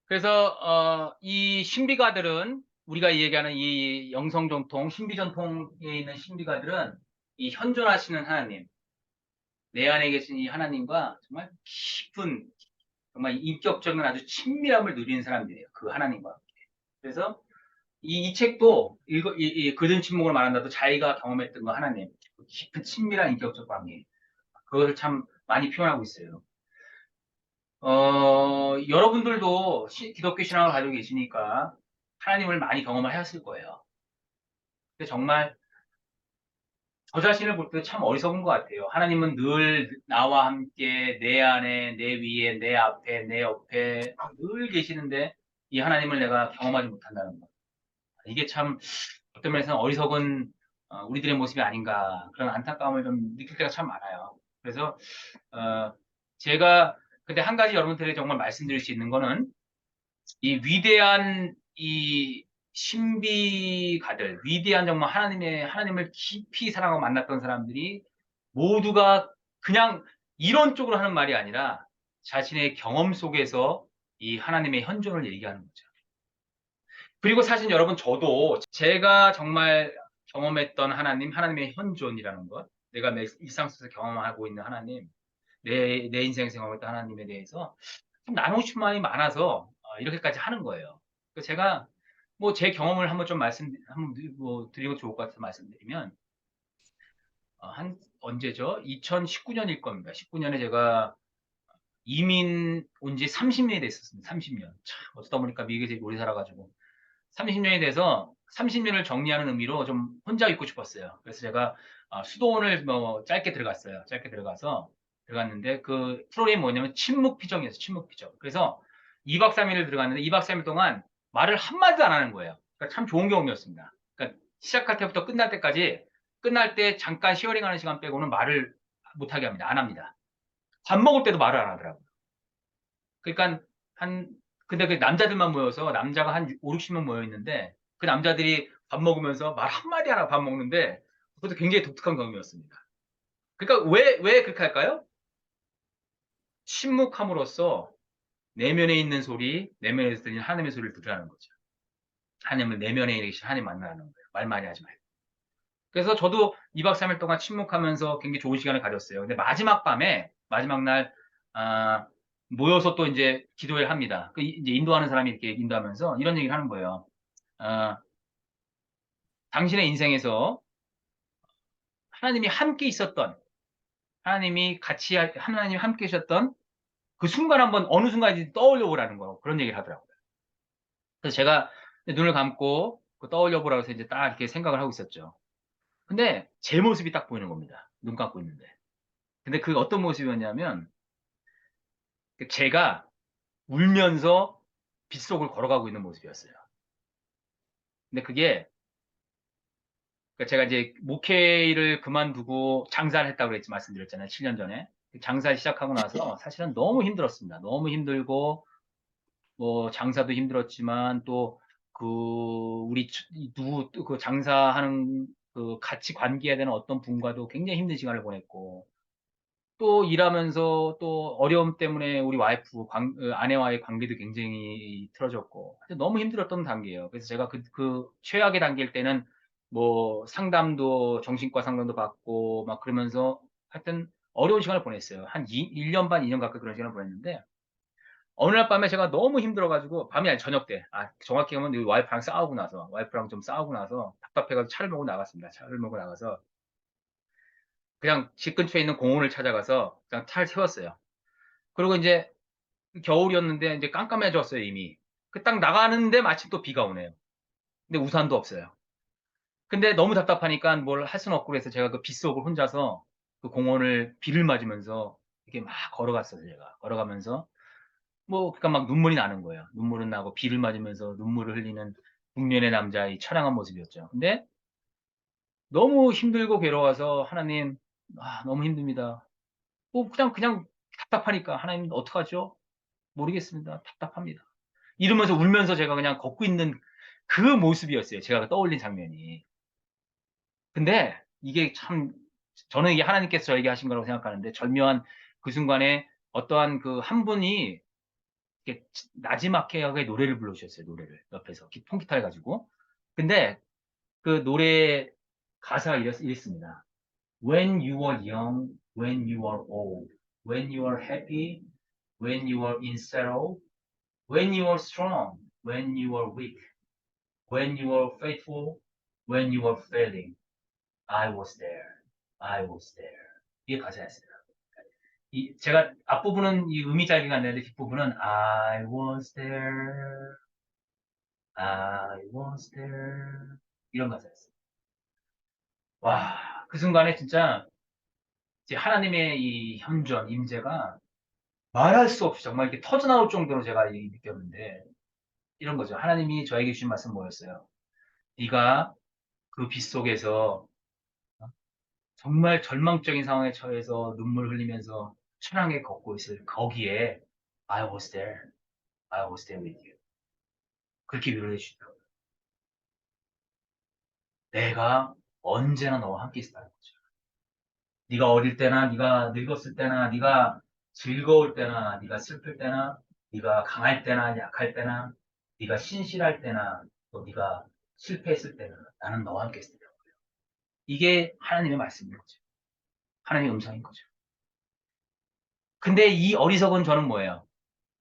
그래서 이 신비가들은 우리가 얘기하는 이 영성전통, 신비전통에 있는 신비가들은 이 현존하시는 하나님, 내 안에 계신 이 하나님과 정말 깊은, 정말 인격적인 아주 친밀함을 누리는 사람들이에요. 그 하나님과. 그래서 이 책도 그든 침묵을 말한다도 자기가 경험했던 거 하나님, 깊은 친밀한 인격적 관계, 그것을 참 많이 표현하고 있어요. 여러분들도 기독교 신앙을 가지고 계시니까 하나님을 많이 경험을 하셨을 거예요. 근데 정말 저 자신을 볼 때 참 어리석은 것 같아요. 하나님은 늘 나와 함께 내 안에, 내 위에, 내 앞에, 내 옆에 늘 계시는데 이 하나님을 내가 경험하지 못한다는 것. 이게 참 어떤 면에서는 어리석은 우리들의 모습이 아닌가 그런 안타까움을 좀 느낄 때가 참 많아요. 그래서 어, 제가 근데 한 가지 여러분들에게 정말 말씀드릴 수 있는 거는 이 위대한 이 신비가들, 위대한 정말 하나님을 깊이 사랑하고 만났던 사람들이 모두가 그냥 이론적으로 하는 말이 아니라 자신의 경험 속에서 이 하나님의 현존을 얘기하는 거죠. 그리고 사실 여러분 저도 제가 정말 경험했던 하나님의 현존이라는 것, 내가 일상 속에서 경험하고 있는 하나님, 내 인생에서 경험했던 하나님에 대해서 좀 나누고 싶은 마음이 많아서 이렇게까지 하는 거예요. 그래서 제가 뭐 제 경험을 한번 좀 한번 뭐 드리고 좋을 것 같아서 말씀드리면, 한 언제죠? 2019년일 겁니다. 19년에 제가 이민 온 지 30년이 됐었습니다. 30년. 참, 어쩌다 보니까 미국에서 오래 살아가지고. 30년이 돼서 30년을 정리하는 의미로 좀 혼자 있고 싶었어요. 그래서 제가 수도원을 뭐 짧게 들어갔어요. 짧게 들어갔는데 그 프로그램이 뭐냐면 침묵피정이었어요. 침묵피정. 그래서 2박 3일을 들어갔는데 2박 3일 동안 말을 한마디도 안 하는 거예요. 그러니까 참 좋은 경험이었습니다. 그러니까 시작할 때부터 끝날 때까지 끝날 때 잠깐 시어링하는 시간 빼고는 말을 못하게 합니다. 안 합니다. 밥 먹을 때도 말을 안 하더라고요. 그러니까 한 근데 그 남자들만 모여서 남자가 한 5, 60명 모여 있는데 그 남자들이 밥 먹으면서 말 한마디 안 하고 밥 먹는데 그것도 굉장히 독특한 경험이었습니다. 그러니까 왜 그렇게 할까요? 침묵함으로써 내면에 있는 소리, 내면에서 들리는 하나님의 소리를 들으라는 거죠. 하나님을 내면에 계신 하나님 만나는 거예요. 말 많이 하지 말고. 그래서 저도 2박 3일 동안 침묵하면서 굉장히 좋은 시간을 가졌어요. 근데 마지막 밤에, 마지막 날, 아, 모여서 또 이제 기도를 합니다. 이제 인도하는 사람이 이렇게 인도하면서 이런 얘기를 하는 거예요. 아, 당신의 인생에서 하나님이 함께 있었던, 하나님이 함께 계셨던 그 순간 한번 어느 순간인지 떠올려 보라는 거, 그런 얘기를 하더라고요. 그래서 제가 눈을 감고 그 떠올려 보라고 해서 이제 딱 이렇게 생각을 하고 있었죠. 근데 제 모습이 딱 보이는 겁니다. 눈 감고 있는데. 근데 그 어떤 모습이었냐면, 제가 울면서 빗속을 걸어가고 있는 모습이었어요. 근데 그게 그러니까 제가 이제 목회를 그만두고 장사를 했다고 그랬지 말씀드렸잖아요. 7년 전에. 장사를 시작하고 나서 사실은 너무 힘들었습니다. 너무 힘들고 뭐 장사도 힘들었지만 또 그 우리 누구 그 장사하는 그 같이 관계해야 되는 어떤 분과도 굉장히 힘든 시간을 보냈고 또 일하면서 또 어려움 때문에 우리 아내와의 관계도 굉장히 틀어졌고 하여튼 너무 힘들었던 단계예요. 그래서 제가 그 최악의 단계일 때는 뭐 상담도 정신과 상담도 받고 막 그러면서 하여튼 어려운 시간을 보냈어요. 한 1년 반, 2년 가까이 그런 시간을 보냈는데 어느 날 밤에 제가 너무 힘들어가지고 밤이 아니 저녁 때, 정확히 하면 와이프랑 좀 싸우고 나서 답답해가지고 차를 몰고 나갔습니다. 차를 몰고 나가서 그냥 집 근처에 있는 공원을 찾아가서 그냥 차를 세웠어요. 그리고 이제 겨울이었는데 이제 깜깜해졌어요, 이미. 그 딱 나가는데 마침 또 비가 오네요. 근데 우산도 없어요. 근데 너무 답답하니까 뭘 할 수는 없고 그래서 제가 그 빗속을 혼자서 그 공원을 비를 맞으면서 이렇게 막 걸어갔어요, 제가. 걸어가면서 뭐 그러니까 막 눈물이 나는 거예요. 눈물은 나고 비를 맞으면서 눈물을 흘리는 중년의 남자의 처량한 모습이었죠. 근데 너무 힘들고 괴로워서 하나님, 너무 힘듭니다. 뭐 그냥 답답하니까 하나님 어떡하죠? 모르겠습니다. 답답합니다. 이러면서 울면서 제가 그냥 걷고 있는 그 모습이었어요. 제가 떠올린 장면이. 근데 이게 참 저는 이게 하나님께서 저에게 하신 거라고 생각하는데 절묘한 그 순간에 어떠한 그 한 분이 이렇게 나지막하게 노래를 불러주셨어요. 노래를 옆에서 통기타를 가지고. 근데 그 노래 가사가 이랬습니다. When you are young, when you are old, when you are happy, when you are in sorrow, when you are strong, when you are weak, when you are faithful, when you are failing, I was there, I was there. 이게 가사였어요. 제가 앞부분은 이 음이 잘 안 되는데 뒷부분은 I was there, I was there 이런 가사였어요. 와, 그 순간에 진짜 이제 하나님의 이 현존, 임재가 말할 수 없이 정말 이렇게 터져나올 정도로 제가 느꼈는데 이런 거죠. 하나님이 저에게 주신 말씀 뭐였어요? 네가 그 빛 속에서 정말 절망적인 상황에 처해서 눈물 흘리면서 천황에 걷고 있을 거기에 I was there, I was there with you. 그렇게 위로해 주시더라고요. 내가 언제나 너와 함께 있었다는 거죠. 네가 어릴 때나 네가 늙었을 때나 네가 즐거울 때나 네가 슬플 때나 네가 강할 때나 약할 때나 네가 신실할 때나 또 네가 실패했을 때나 나는 너와 함께 있었다는 거예요. 이게 하나님의 말씀인 거죠. 하나님의 음성인 거죠. 근데 이 어리석은 저는 뭐예요?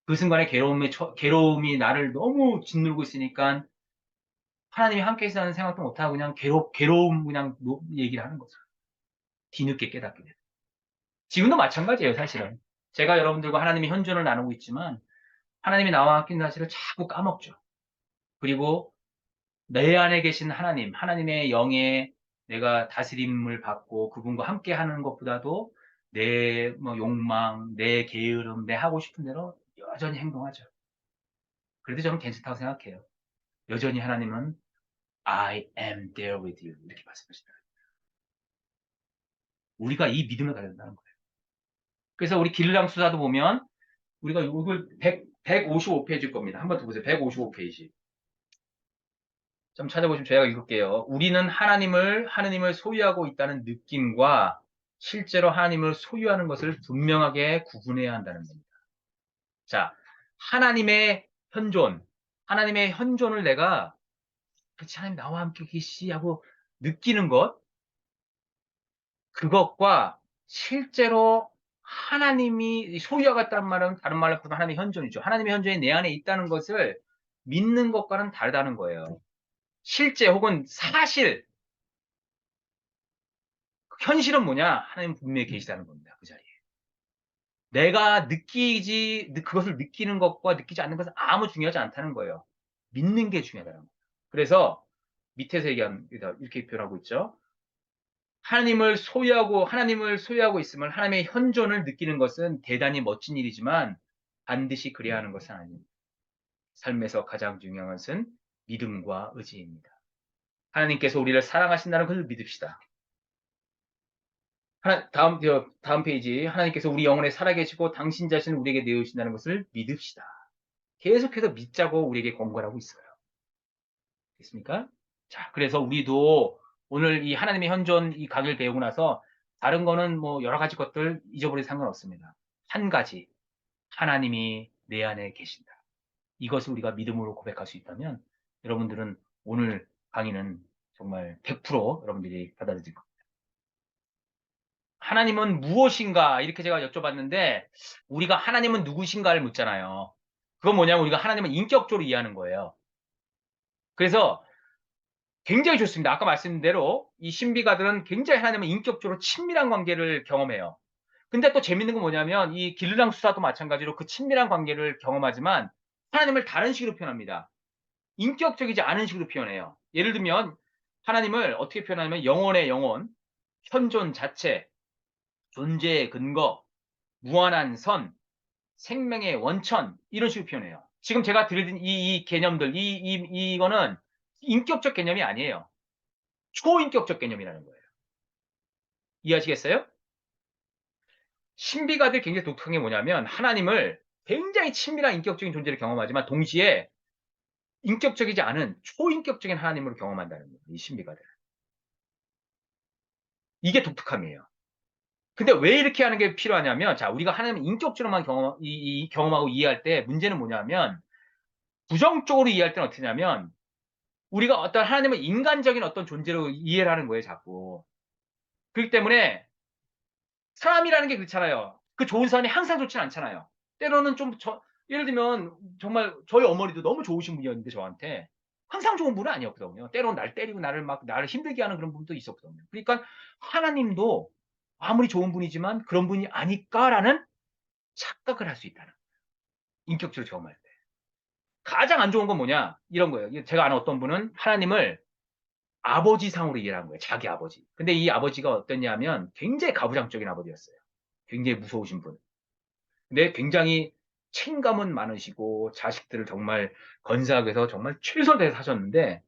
그 순간에 괴로움이 나를 너무 짓누르고 있으니까 하나님이 함께 있다는 생각도 못하고 그냥 괴로움 그냥 얘기를 하는 거죠. 뒤늦게 깨닫게 돼요. 지금도 마찬가지예요, 사실은. 제가 여러분들과 하나님의 현존을 나누고 있지만 하나님이 나와 함께 있는 사실을 자꾸 까먹죠. 그리고 내 안에 계신 하나님, 하나님의 영에 내가 다스림을 받고 그분과 함께 하는 것보다도 내 욕망, 내 게으름, 내 하고 싶은 대로 여전히 행동하죠. 그래도 저는 괜찮다고 생각해요. 여전히 하나님은 I am there with you 이렇게 말씀하시다. 우리가 이 믿음을 가져야 된다는 거예요. 그래서 우리 길르랑 수사도 보면 우리가 이걸 155페이지일 겁니다. 한번 더 보세요. 155페이지. 좀 찾아보시면 제가 읽을게요. 우리는 하나님을 소유하고 있다는 느낌과 실제로 하나님을 소유하는 것을 분명하게 구분해야 한다는 겁니다. 자, 하나님의 현존을 내가 그렇지 하나님 나와 함께 계시하고 느끼는 것, 그것과 실제로 하나님이 소유하겠다는 말은 다른 말로 보면 하나님의 현존이죠. 하나님의 현존이 내 안에 있다는 것을 믿는 것과는 다르다는 거예요. 실제 혹은 사실, 현실은 뭐냐? 하나님 분명히 계시다는 겁니다. 그 자리에. 내가 그것을 느끼는 것과 느끼지 않는 것은 아무 중요하지 않다는 거예요. 믿는 게 중요하다는 거예요. 그래서 밑에서 이렇게 표현하고 있죠. 하나님을 소유하고 있음을 하나님의 현존을 느끼는 것은 대단히 멋진 일이지만 반드시 그래야 하는 것은 아닙니다. 삶에서 가장 중요한 것은 믿음과 의지입니다. 하나님께서 우리를 사랑하신다는 것을 믿읍시다. 다음 페이지. 하나님께서 우리 영혼에 살아계시고 당신 자신을 우리에게 내어주신다는 것을 믿읍시다. 계속해서 믿자고 우리에게 권고하고 있어요. 됐습니까? 자, 그래서 우리도 오늘 이 하나님의 현존 이 강의를 배우고 나서 다른 거는 뭐 여러 가지 것들 잊어버려도 상관없습니다. 한 가지, 하나님이 내 안에 계신다. 이것을 우리가 믿음으로 고백할 수 있다면 여러분들은 오늘 강의는 정말 100% 여러분들이 받아들일 겁니다. 하나님은 무엇인가? 이렇게 제가 여쭤봤는데 우리가 하나님은 누구신가를 묻잖아요. 그건 뭐냐면 우리가 하나님을 인격적으로 이해하는 거예요. 그래서 굉장히 좋습니다. 아까 말씀드린 대로 이 신비가들은 굉장히 하나님은 인격적으로 친밀한 관계를 경험해요. 근데 또 재밌는 건 뭐냐면 이 길르랑 수사도 마찬가지로 그 친밀한 관계를 경험하지만 하나님을 다른 식으로 표현합니다. 인격적이지 않은 식으로 표현해요. 예를 들면 하나님을 어떻게 표현하냐면 영혼의 영혼, 현존 자체, 존재의 근거, 무한한 선, 생명의 원천 이런 식으로 표현해요. 지금 제가 들은 이 개념들 이거는 인격적 개념이 아니에요. 초인격적 개념이라는 거예요. 이해하시겠어요? 신비가들 굉장히 독특한 게 뭐냐면 하나님을 굉장히 친밀한 인격적인 존재를 경험하지만 동시에 인격적이지 않은 초인격적인 하나님으로 경험한다는 거예요. 이 신비가들. 이게 독특함이에요. 근데 왜 이렇게 하는 게 필요하냐면, 자, 우리가 하나님을 인격적으로만 경험하고 이해할 때 문제는 뭐냐면, 부정적으로 이해할 때는 어떻게 하냐면, 우리가 어떤 하나님을 인간적인 어떤 존재로 이해를 하는 거예요, 자꾸. 그렇기 때문에 사람이라는 게 그렇잖아요. 그 좋은 사람이 항상 좋지는 않잖아요. 때로는 예를 들면 정말 저희 어머니도 너무 좋으신 분이었는데 저한테 항상 좋은 분은 아니었거든요. 때로는 날 때리고 나를 힘들게 하는 그런 분도 있었거든요. 그러니까 하나님도 아무리 좋은 분이지만 그런 분이 아닐까라는 착각을 할 수 있다는 거예요. 인격적으로 경험할 때. 가장 안 좋은 건 뭐냐? 이런 거예요. 제가 아는 어떤 분은 하나님을 아버지상으로 이해를 한 거예요. 자기 아버지. 근데 이 아버지가 어땠냐면 굉장히 가부장적인 아버지였어요. 굉장히 무서우신 분. 근데 굉장히 책임감은 많으시고 자식들을 정말 건사하게 해서 정말 최선을 다해서 하셨는데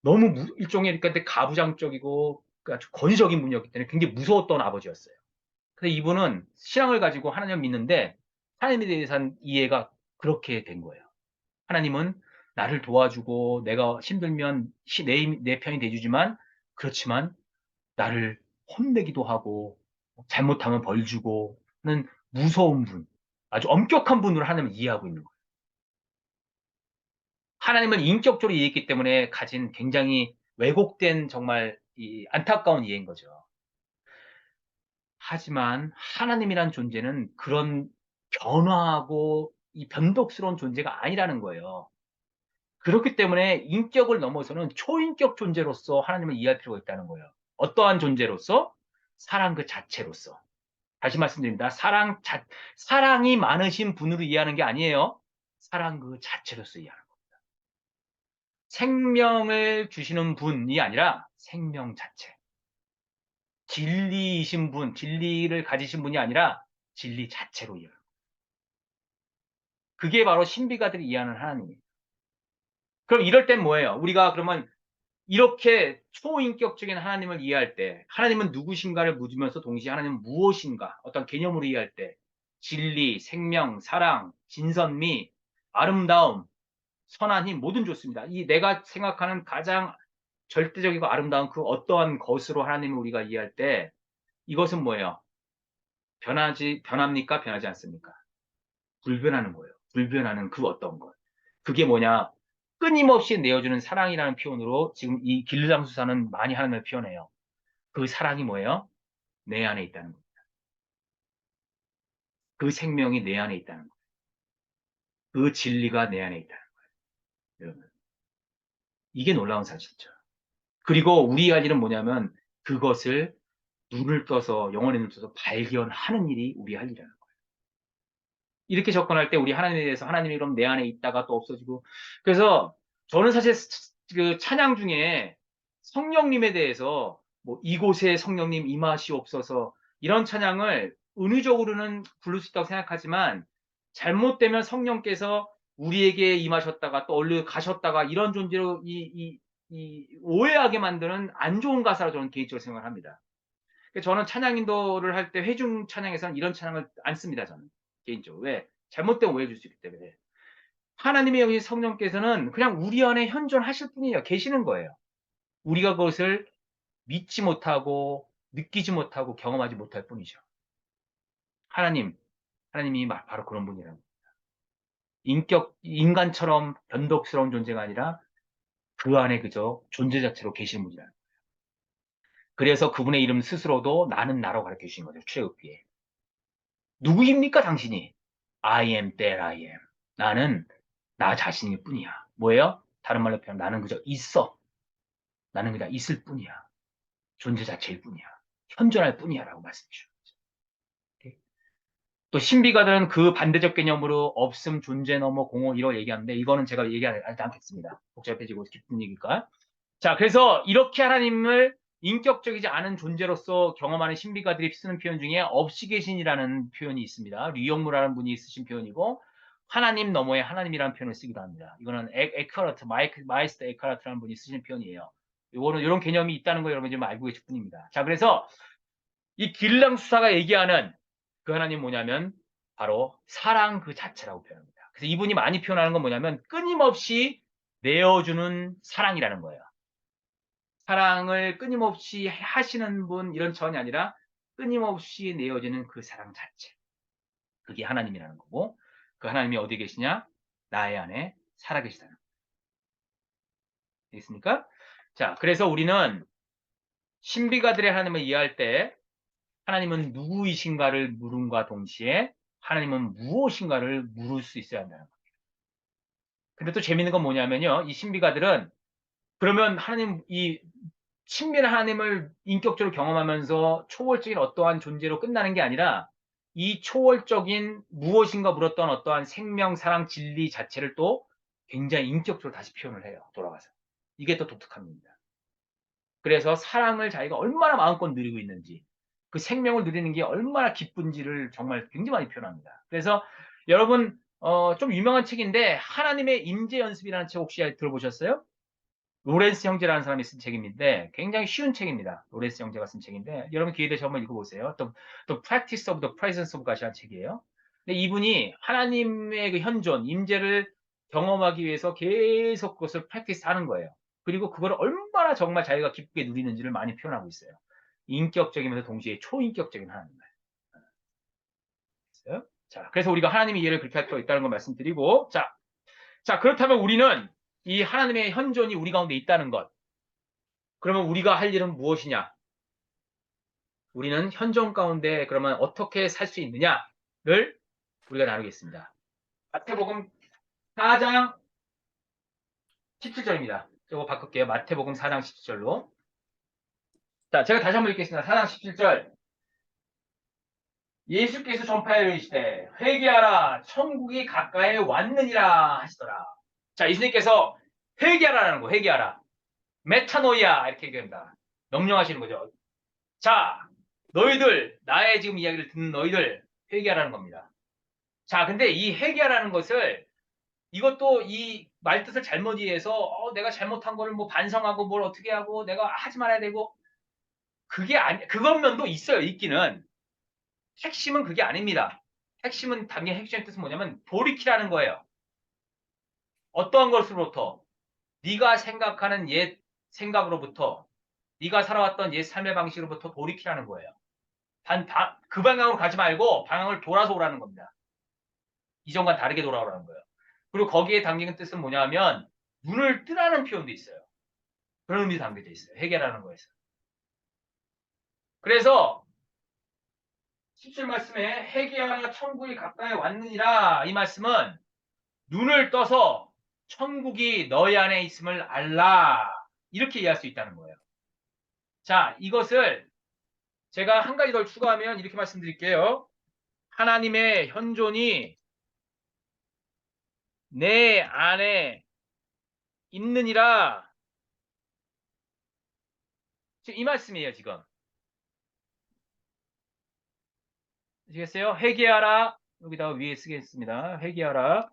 너무 일종의 그러니까 가부장적이고 아주 권위적인 분이었기 때문에 굉장히 무서웠던 아버지였어요. 근데 이분은 신앙을 가지고 하나님을 믿는데 하나님에 대해서는 이해가 그렇게 된 거예요. 하나님은 나를 도와주고 내가 힘들면 내 편이 돼주지만 그렇지만 나를 혼내기도 하고 잘못하면 벌 주고 는 무서운 분, 아주 엄격한 분으로 하나님을 이해하고 있는 거예요. 하나님은 인격적으로 이해했기 때문에 가진 굉장히 왜곡된 정말 이 안타까운 이해인 거죠. 하지만 하나님이란 존재는 그런 변화하고 이 변덕스러운 존재가 아니라는 거예요. 그렇기 때문에 인격을 넘어서는 초인격 존재로서 하나님을 이해할 필요가 있다는 거예요. 어떠한 존재로서? 사랑 그 자체로서. 다시 말씀드립니다. 사랑이 많으신 분으로 이해하는 게 아니에요. 사랑 그 자체로서 이해하는 거예요. 생명을 주시는 분이 아니라 생명 자체. 진리이신 분, 진리를 가지신 분이 아니라 진리 자체로 이해하는 거예요. 그게 바로 신비가들이 이해하는 하나님이에요. 그럼 이럴 땐 뭐예요? 우리가 그러면 이렇게 초인격적인 하나님을 이해할 때 하나님은 누구신가를 묻으면서 동시에 하나님은 무엇인가 어떤 개념으로 이해할 때 진리, 생명, 사랑, 진선미, 아름다움, 선한 힘 모든 좋습니다. 이 내가 생각하는 가장 절대적이고 아름다운 그 어떠한 것으로 하나님을 우리가 이해할 때 이것은 뭐예요? 변합니까? 변하지 않습니까? 불변하는 거예요. 불변하는 그 어떤 것. 그게 뭐냐? 끊임없이 내어주는 사랑이라는 표현으로 지금 이 길르장수사는 많이 하나님을 표현해요. 그 사랑이 뭐예요? 내 안에 있다는 거예요. 그 생명이 내 안에 있다는 거예요. 그 진리가 내 안에 있다는 거예요. 여러분. 이게 놀라운 사실이죠. 그리고 우리 할 일은 뭐냐면 그것을 눈을 떠서 영혼의 눈을 떠서 발견하는 일이 우리 할 일이라는 거예요. 이렇게 접근할 때 우리 하나님에 대해서 하나님이 그럼 내 안에 있다가 또 없어지고 그래서 저는 사실 그 찬양 중에 성령님에 대해서 뭐 이곳에 성령님 임하시옵소서 이런 찬양을 은유적으로는 부를 수 있다고 생각하지만 잘못되면 성령께서 우리에게 임하셨다가 또 얼른 가셨다가 이런 존재로 이 오해하게 만드는 안 좋은 가사로 저는 개인적으로 생각을 합니다. 저는 찬양 인도를 할 때 회중 찬양에서는 이런 찬양을 안 씁니다. 저는 개인적으로. 왜? 잘못된 오해를 줄 수 있기 때문에. 하나님의 영이 성령께서는 그냥 우리 안에 현존하실 뿐이에요. 계시는 거예요. 우리가 그것을 믿지 못하고 느끼지 못하고 경험하지 못할 뿐이죠. 하나님이 바로 그런 분이라는 거예요. 인간처럼 변덕스러운 존재가 아니라 그 안에 그저 존재 자체로 계시는 분이라는 거예요. 그래서 그분의 이름 스스로도 나는 나로 가르쳐 주신 거죠. 출애굽기에. 누구입니까 당신이? I am that I am. 나는 나 자신일 뿐이야. 뭐예요? 다른 말로 표현하면 나는 그저 있어. 나는 그냥 있을 뿐이야. 존재 자체일 뿐이야. 현존할 뿐이야 라고 말씀해 주셔요. 또 신비가들은 그 반대적 개념으로 없음, 존재 넘어 공허 이런 얘기하는데 이거는 제가 얘기하지 않겠습니다. 복잡해지고 깊은 얘기니까. 자, 그래서 이렇게 하나님을 인격적이지 않은 존재로서 경험하는 신비가들이 쓰는 표현 중에 없이 계신이라는 표현이 있습니다. 류영무라는 분이 쓰신 표현이고 하나님 너머에 하나님이라는 표현을 쓰기도 합니다. 이거는 마이스터 에카르트라는 분이 쓰신 표현이에요. 이거는 이런 개념이 있다는 거 여러분이 좀 알고 계실 뿐입니다. 자, 그래서 이 길랑 수사가 얘기하는 그 하나님 뭐냐면 바로 사랑 그 자체라고 표현합니다. 그래서 이분이 많이 표현하는 건 뭐냐면 끊임없이 내어주는 사랑이라는 거예요. 사랑을 끊임없이 하시는 분 이런 차원이 아니라 끊임없이 내어지는 그 사랑 자체. 그게 하나님이라는 거고, 그 하나님이 어디에 계시냐? 나의 안에 살아계시다는 거. 되겠습니까? 자, 그래서 우리는 신비가들의 하나님을 이해할 때 하나님은 누구이신가를 물음과 동시에 하나님은 무엇인가를 물을 수 있어야 한다는 거예요. 근데 또 재밌는 건 뭐냐면요. 이 신비가들은 그러면 하나님, 이 친밀한 하나님을 인격적으로 경험하면서 초월적인 어떠한 존재로 끝나는 게 아니라 이 초월적인 무엇인가 물었던 어떠한 생명, 사랑, 진리 자체를 또 굉장히 인격적으로 다시 표현을 해요. 돌아가서. 이게 또 독특합니다. 그래서 사랑을 자기가 얼마나 마음껏 누리고 있는지, 그 생명을 누리는 게 얼마나 기쁜지를 정말 굉장히 많이 표현합니다. 그래서 여러분, 좀 유명한 책인데 하나님의 임재 연습이라는 책 혹시 들어보셨어요? 로렌스 형제라는 사람이 쓴 책인데 굉장히 쉬운 책입니다. 로렌스 형제가 쓴 책인데 여러분 기회 되시면 한번 읽어보세요. 또 Practice of the Presence of God이라는 책이에요. 근데 이분이 하나님의 그 현존, 임재를 경험하기 위해서 계속 그것을 practice 하는 거예요. 그리고 그걸 얼마나 정말 자기가 기쁘게 누리는지를 많이 표현하고 있어요. 인격적이면서 동시에 초인격적인 하나님을. 자, 그래서 우리가 하나님의 이해를 그렇게 할 필요가 있다는 걸 말씀드리고, 자, 그렇다면 우리는 이 하나님의 현존이 우리 가운데 있다는 것. 그러면 우리가 할 일은 무엇이냐? 우리는 현존 가운데 그러면 어떻게 살 수 있느냐를 우리가 나누겠습니다. 마태복음 4장 17절입니다. 저거 바꿀게요. 마태복음 4장 17절로. 자, 제가 다시 한번 읽겠습니다. 4장 17절. 예수께서 전파하여 이르시되 회개하라 천국이 가까이 왔느니라 하시더라. 자, 예수님께서 회개하라는 거, 회개하라. 메타노이아 이렇게 얘기합니다. 명령하시는 거죠. 자, 너희들 나의 지금 이야기를 듣는 너희들 회개하라는 겁니다. 자, 근데 이 회개하라는 것을 이것도 이 말뜻을 잘못 이해해서 내가 잘못한 거를 뭐 반성하고 뭘 어떻게 하고 내가 하지 말아야 되고 그게 아니 그것 면도 있어요. 있기는. 핵심은 그게 아닙니다. 핵심은 당연히 핵심의 뜻은 뭐냐면 돌이키라는 거예요. 어떠한 것으로부터 네가 생각하는 옛 생각으로부터 네가 살아왔던 옛 삶의 방식으로부터 돌이키라는 거예요. 그 방향으로 가지 말고 방향을 돌아서 오라는 겁니다. 이전과 다르게 돌아오라는 거예요. 그리고 거기에 담긴 뜻은 뭐냐면 눈을 뜨라는 표현도 있어요. 그런 의미도 담겨져 있어요. 해결하는 거에서. 그래서 17 말씀에 회개하라 천국이 가까이 왔느니라 이 말씀은 눈을 떠서 천국이 너희 안에 있음을 알라 이렇게 이해할 수 있다는 거예요. 자, 이것을 제가 한 가지 더 추가하면 이렇게 말씀드릴게요. 하나님의 현존이 내 안에 있느니라. 지금 이 말씀이에요, 지금. 아시겠어요? 회개하라. 여기다가 위에 쓰겠습니다. 회개하라.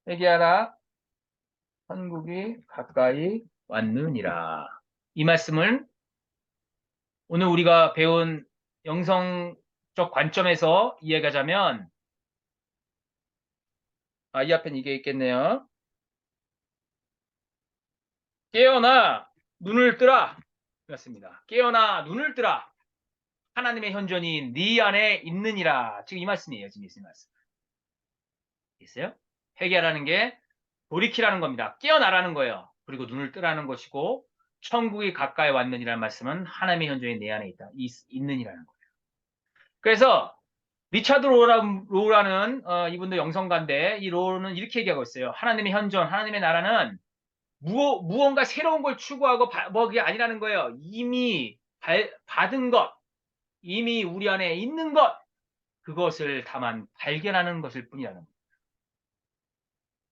회개하라. 천국이 가까이 왔느니라. 이 말씀을 오늘 우리가 배운 영성적 관점에서 이해하자면, 이 앞엔 이게 있겠네요. 깨어나 눈을 뜨라. 그렇습니다. 깨어나 눈을 뜨라. 하나님의 현존이 네 안에 있느니라. 지금 이 말씀이에요. 지금 이 말씀. 있어요? 회개하라는 게 돌이키라는 겁니다. 깨어나라는 거예요. 그리고 눈을 뜨라는 것이고 천국이 가까이 왔느니라는 말씀은 하나님의 현존이 내 안에 있다. 있느니라는 거예요. 그래서 리차드 로우라는 이분도 영성가인데 이 로우는 이렇게 얘기하고 있어요. 하나님의 현존, 하나님의 나라는 무언가 새로운 걸 추구하고 뭐 그게 아니라는 거예요. 이미 받은 것, 이미 우리 안에 있는 것, 그것을 다만 발견하는 것일 뿐이라는 거예요.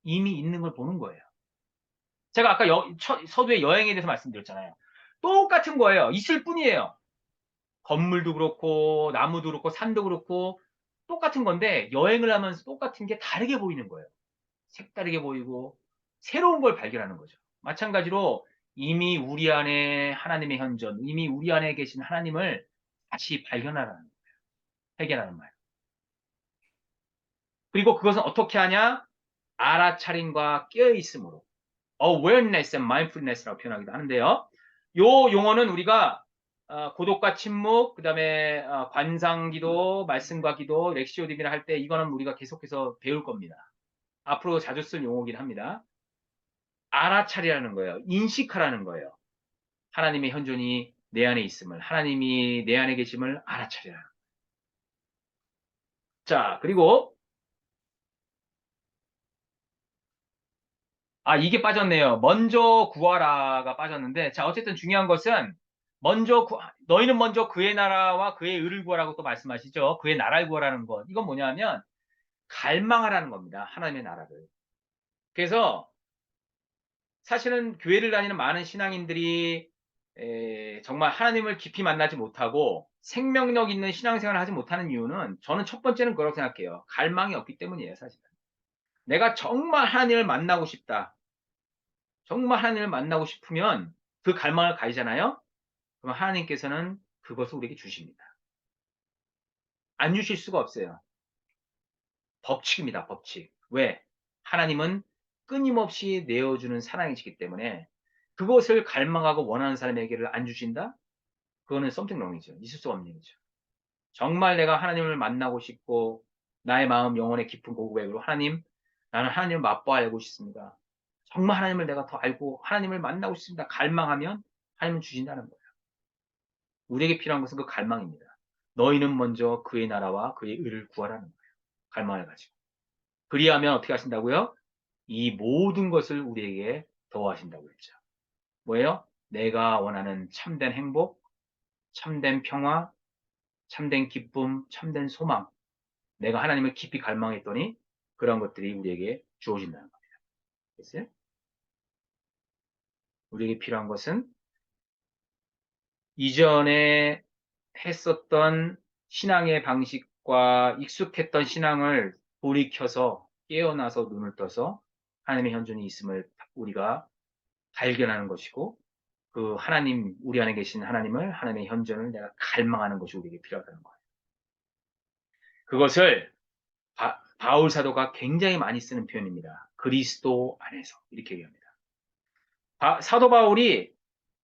이미 있는 걸 보는 거예요. 제가 아까 서두에 여행에 대해서 말씀드렸잖아요. 똑같은 거예요. 있을 뿐이에요. 건물도 그렇고 나무도 그렇고 산도 그렇고 똑같은 건데 여행을 하면서 똑같은 게 다르게 보이는 거예요. 색다르게 보이고 새로운 걸 발견하는 거죠. 마찬가지로 이미 우리 안에 하나님의 현존, 이미 우리 안에 계신 하나님을 다시 발견하라는 거예요. 회개라는 말. 그리고 그것은 어떻게 하냐? 알아차림과 깨어있음으로. awareness and mindfulness라고 표현하기도 하는데요. 요 용어는 우리가 고독과 침묵, 그 다음에 관상기도, 말씀과 기도, 렉시오 디비나 할 때 이거는 우리가 계속해서 배울 겁니다. 앞으로 자주 쓸 용어긴 합니다. 알아차리라는 거예요. 인식하라는 거예요. 하나님의 현존이 내 안에 있음을, 하나님이 내 안에 계심을 알아차리라. 자, 그리고 이게 빠졌네요. 먼저 구하라가 빠졌는데, 자, 어쨌든 중요한 것은 너희는 먼저 그의 나라와 그의 의를 구하라고 또 말씀하시죠. 그의 나라를 구하라는 것. 이건 뭐냐면 갈망하라는 겁니다. 하나님의 나라를. 그래서 사실은 교회를 다니는 많은 신앙인들이 정말 하나님을 깊이 만나지 못하고 생명력 있는 신앙생활을 하지 못하는 이유는 저는 첫 번째는 그렇게 생각해요. 갈망이 없기 때문이에요, 사실은. 내가 정말 하나님을 만나고 싶다. 정말 하나님을 만나고 싶으면 그 갈망을 가지잖아요. 그럼 하나님께서는 그것을 우리에게 주십니다. 안 주실 수가 없어요. 법칙입니다, 법칙. 왜? 하나님은 끊임없이 내어주는 사랑이시기 때문에 그것을 갈망하고 원하는 사람에게를 안 주신다? 그거는 something wrong이죠. 있을 수가 없는 일이죠. 정말 내가 하나님을 만나고 싶고 나의 마음 영혼의 깊은 고백으로 하나님, 나는 하나님을 맛보아 알고 싶습니다. 정말 하나님을 내가 더 알고 하나님을 만나고 싶습니다. 갈망하면 하나님은 주신다는 거예요. 우리에게 필요한 것은 그 갈망입니다. 너희는 먼저 그의 나라와 그의 의를 구하라는 거예요. 갈망을 가지고. 그리하면 어떻게 하신다고요? 이 모든 것을 우리에게 더하신다고 했죠. 뭐예요? 내가 원하는 참된 행복, 참된 평화, 참된 기쁨, 참된 소망. 내가 하나님을 깊이 갈망했더니 그런 것들이 우리에게 주어진다는 겁니다. 됐어요? 우리에게 필요한 것은 이전에 했었던 신앙의 방식과 익숙했던 신앙을 돌이켜서 깨어나서 눈을 떠서 하나님의 현존이 있음을 우리가 발견하는 것이고 그 하나님, 우리 안에 계신 하나님을, 하나님의 현존을 내가 갈망하는 것이 우리에게 필요하다는 거예요. 그것을 바울 사도가 굉장히 많이 쓰는 표현입니다. 그리스도 안에서 이렇게 얘기합니다. 사도 바울이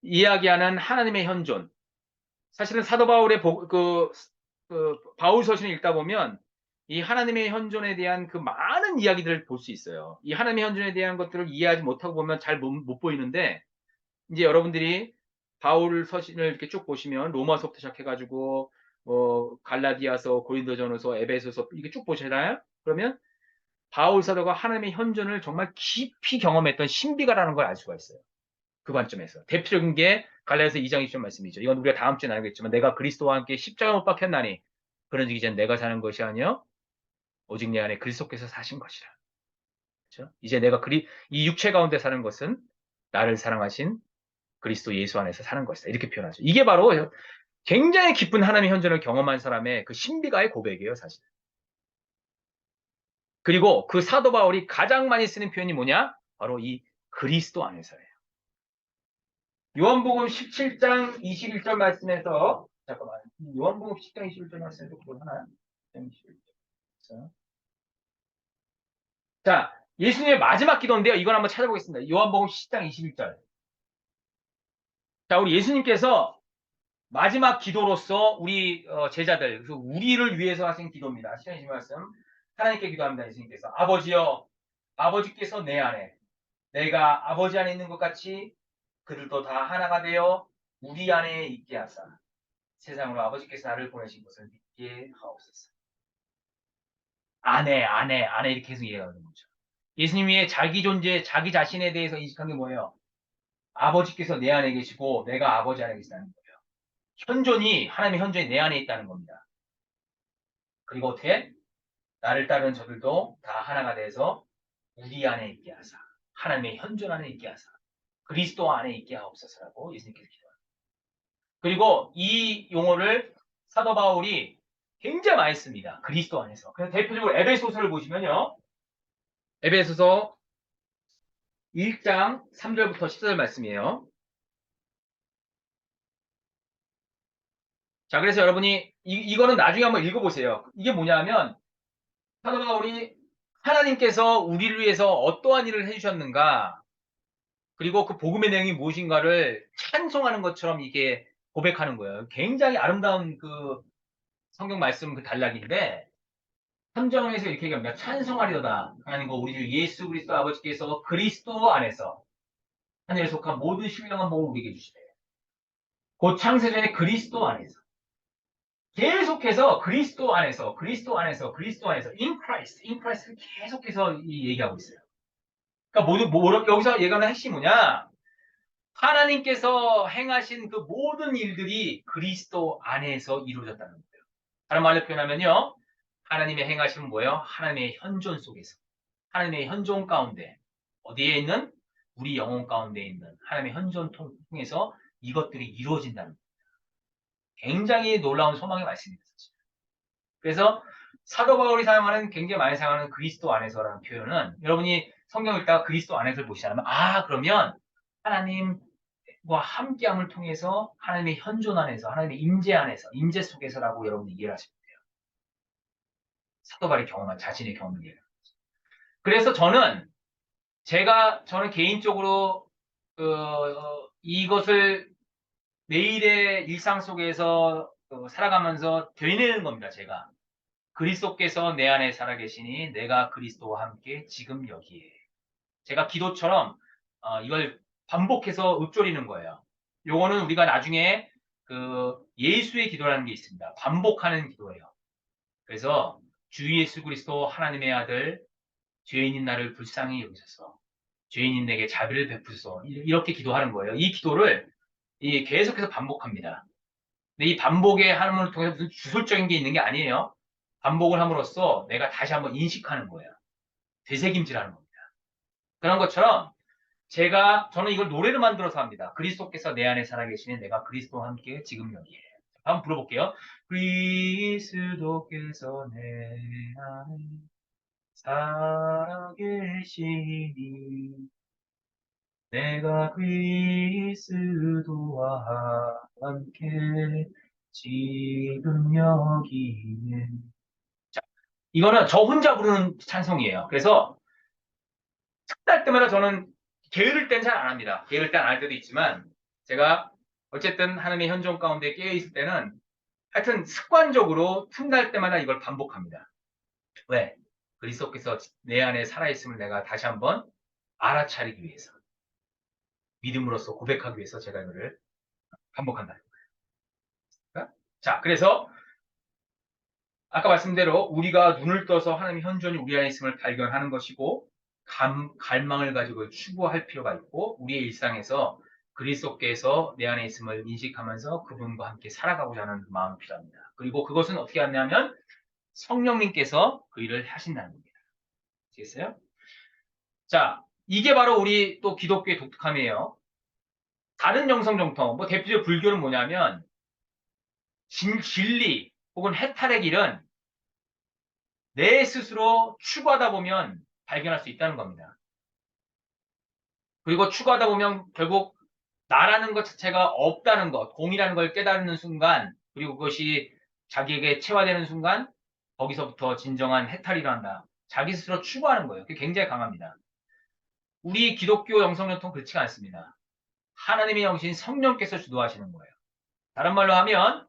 이야기하는 하나님의 현존, 사실은 사도 바울의 바울 서신을 읽다 보면 이 하나님의 현존에 대한 그 많은 이야기들을 볼 수 있어요. 이 하나님의 현존에 대한 것들을 이해하지 못하고 보면 잘 못 보이는데 이제 여러분들이 바울 서신을 이렇게 쭉 보시면 로마서부터 시작해가지고 갈라디아서, 고린도전서, 에베소서 이게 쭉 보시잖아요. 그러면 바울 사도가 하나님의 현존을 정말 깊이 경험했던 신비가라는 걸 알 수가 있어요. 그 관점에서. 대표적인 게 갈라디아서 2장 20절 말씀이죠. 이건 우리가 다음 주에 나누겠지만 내가 그리스도와 함께 십자가 못 박혔나니 그런즉 이제 내가 사는 것이 아니요 오직 내 안에 그리스도께서 사신 것이라. 그렇죠? 이제 내가 이 육체 가운데 사는 것은 나를 사랑하신 그리스도 예수 안에서 사는 것이다. 이렇게 표현하죠. 이게 바로 굉장히 깊은 하나님의 현존을 경험한 사람의 그 신비가의 고백이에요, 사실. 그리고 그 사도 바울이 가장 많이 쓰는 표현이 뭐냐? 바로 이 그리스도 안에서예요. 요한복음 17장 21절 말씀에서 잠깐만 요한복음 10장 21절 말씀에서 그걸 하나 자 예수님의 마지막 기도인데요. 이걸 한번 찾아보겠습니다. 요한복음 10장 21절. 자 우리 예수님께서 마지막 기도로서 우리 제자들, 그래서 우리를 위해서 하신 기도입니다. 시간 20 말씀 하나님께 기도합니다. 예수님께서 아버지여, 아버지께서 내 안에 내가 아버지 안에 있는 것 같이 그들도 다 하나가 되어 우리 안에 있게 하사 세상으로 아버지께서 나를 보내신 것을 믿게 하옵소서. 안에 이렇게 계속 이해하는 거죠. 예수님이 자기 존재, 자기 자신에 대해서 인식한 게 뭐예요? 아버지께서 내 안에 계시고 내가 아버지 안에 계시다는 거예요. 현존이 하나님의 현존이 내 안에 있다는 겁니다. 그리고 어떻게? 나를 따르는 저들도 다 하나가 돼서 우리 안에 있게 하사 하나님의 현존 안에 있게 하사 그리스도 안에 있게 하옵소서라고 예수님께서 기도합니다. 그리고 이 용어를 사도 바울이 굉장히 많이 씁니다. 그리스도 안에서. 그래서 대표적으로 에베소서를 보시면요. 에베소서 1장 3절부터 14절 말씀이에요. 자, 그래서 여러분이 이거는 나중에 한번 읽어보세요. 이게 뭐냐면 사도 바울이 하나님께서 우리를 위해서 어떠한 일을 해주셨는가 그리고 그 복음의 내용이 무엇인가를 찬송하는 것처럼 이게 고백하는 거예요. 굉장히 아름다운 그 성경 말씀 그 단락인데 3장에서 이렇게 얘기합니다. 찬송하리로다. 하나님과 우리 주 예수 그리스도 아버지께서 그리스도 안에서 하늘에 속한 모든 신령한 복을 우리에게 주시되 곧 창세전에 그리스도 안에서 계속해서 그리스도 안에서 그리스도 안에서 그리스도 안에서 in Christ를 계속해서 얘기하고 있어요. 그러니까 여기서 얘기하는 핵심이 뭐냐? 하나님께서 행하신 그 모든 일들이 그리스도 안에서 이루어졌다는 거예요. 다른 말로 표현하면요. 하나님의 행하심은 뭐예요? 하나님의 현존 속에서. 하나님의 현존 가운데. 어디에 있는? 우리 영혼 가운데 있는 하나님의 현존 통해서 이것들이 이루어진다는 거예요. 굉장히 놀라운 소망의 말씀입니다. 그래서 사도 바울이 사용하는 굉장히 많이 사용하는 그리스도 안에서라는 표현은 여러분이 성경 읽다가 그리스도 안에서를 보시자면 그러면 하나님과 함께함을 통해서 하나님의 현존 안에서 하나님의 임재 안에서 임재 속에서라고 여러분이 이해를 하시면 돼요. 사도 바울이 경험한 자신의 경험을 이해해요. 그래서 저는 개인적으로 이것을 매일의 일상 속에서 살아가면서 되뇌는 겁니다. 제가. 그리스도께서 내 안에 살아계시니 내가 그리스도와 함께 지금 여기에. 제가 기도처럼 이걸 반복해서 읊조리는 거예요. 요거는 우리가 나중에 그 예수의 기도라는 게 있습니다. 반복하는 기도예요. 그래서 주 예수 그리스도 하나님의 아들 죄인인 나를 불쌍히 여기소서. 죄인인 내게 자비를 베푸소서. 이렇게 기도하는 거예요. 이 기도를 계속해서 반복합니다. 근데 이 반복의 하는 을 통해서 무슨 주술적인 게 있는 게 아니에요. 반복을 함으로써 내가 다시 한번 인식하는 거예요. 되새김질하는 겁니다. 그런 것처럼 저는 이걸 노래를 만들어서 합니다. 그리스도께서 내 안에 살아계시니 내가 그리스도와 함께 지금 여기에. 한번 불러볼게요. 그리스도께서 내 안에 살아계시니 내가 그리스도와 함께 지금 여기에. 자, 이거는 저 혼자 부르는 찬송이에요. 그래서 특날 때마다 저는 게으를 땐 잘 안 합니다. 게으를 땐 안 할 때도 있지만 제가 어쨌든 하나님의 현존 가운데 깨어 있을 때는 하여튼 습관적으로 틈날 때마다 이걸 반복합니다. 왜? 그리스도께서 내 안에 살아있음을 내가 다시 한번 알아차리기 위해서 믿음으로써 고백하기 위해서 제가 이거를 반복한다. 자, 그래서 아까 말씀대로 우리가 눈을 떠서 하나님의 현존이 우리 안에 있음을 발견하는 것이고 갈망을 가지고 추구할 필요가 있고 우리의 일상에서 그리스도께서 내 안에 있음을 인식하면서 그분과 함께 살아가고자 하는 마음이 필요합니다. 그리고 그것은 어떻게 하냐면 성령님께서 그 일을 하신다는 겁니다. 아시겠어요? 자, 이게 바로 우리 또 기독교의 독특함이에요. 다른 영성 정통, 대표적으로 불교는 뭐냐면 진리 혹은 해탈의 길은 내 스스로 추구하다 보면 발견할 수 있다는 겁니다. 그리고 추구하다 보면 결국 나라는 것 자체가 없다는 것, 공이라는 걸 깨닫는 순간, 그리고 그것이 자기에게 체화되는 순간, 거기서부터 진정한 해탈이 일어난다. 자기 스스로 추구하는 거예요. 그게 굉장히 강합니다. 우리 기독교 영성전통 그렇지가 않습니다. 하나님의 영신 성령께서 주도하시는 거예요. 다른 말로 하면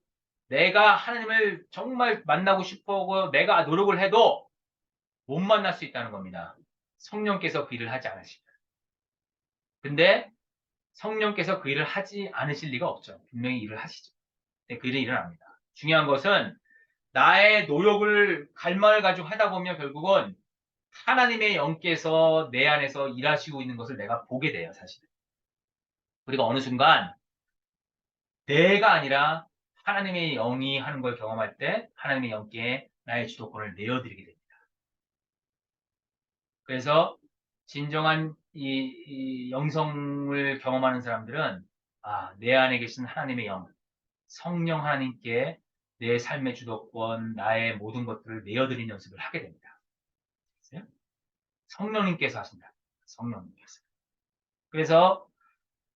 내가 하나님을 정말 만나고 싶어하고 내가 노력을 해도 못 만날 수 있다는 겁니다. 성령께서 그 일을 하지 않으시면. 근데 성령께서 그 일을 하지 않으실 리가 없죠. 분명히 일을 하시죠. 네, 그 일이 일어납니다. 중요한 것은 나의 노력을 갈망을 가지고 하다 보면 결국은 하나님의 영께서 내 안에서 일하시고 있는 것을 내가 보게 돼요, 사실은. 우리가 어느 순간 내가 아니라 하나님의 영이 하는 걸 경험할 때 하나님의 영께 나의 주도권을 내어드리게 됩니다. 그래서 진정한 이 영성을 경험하는 사람들은 내 안에 계신 하나님의 영, 성령 하나님께 내 삶의 주도권, 나의 모든 것들을 내어드리는 연습을 하게 됩니다. 성령님께서 하신다. 성령님께서. 그래서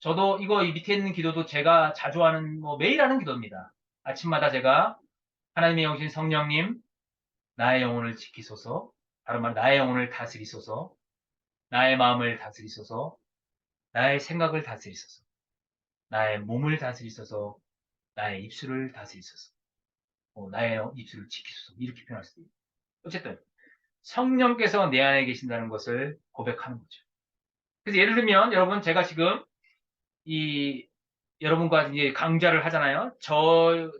저도 이 밑에 있는 기도도 제가 자주 하는 매일 하는 기도입니다. 아침마다 제가 하나님의 영신 성령님 나의 영혼을 지키소서, 다른 말 나의 영혼을 다스리소서, 나의 마음을 다스리소서, 나의 생각을 다스리소서. 나의 몸을 다스리소서. 나의 입술을 다스리소서. 나의 입술을 지키소서. 이렇게 표현할 수도 있고. 어쨌든 성령께서 내 안에 계신다는 것을 고백하는 거죠. 그래서 예를 들면 여러분 제가 지금 이 여러분과 이제 강좌를 하잖아요.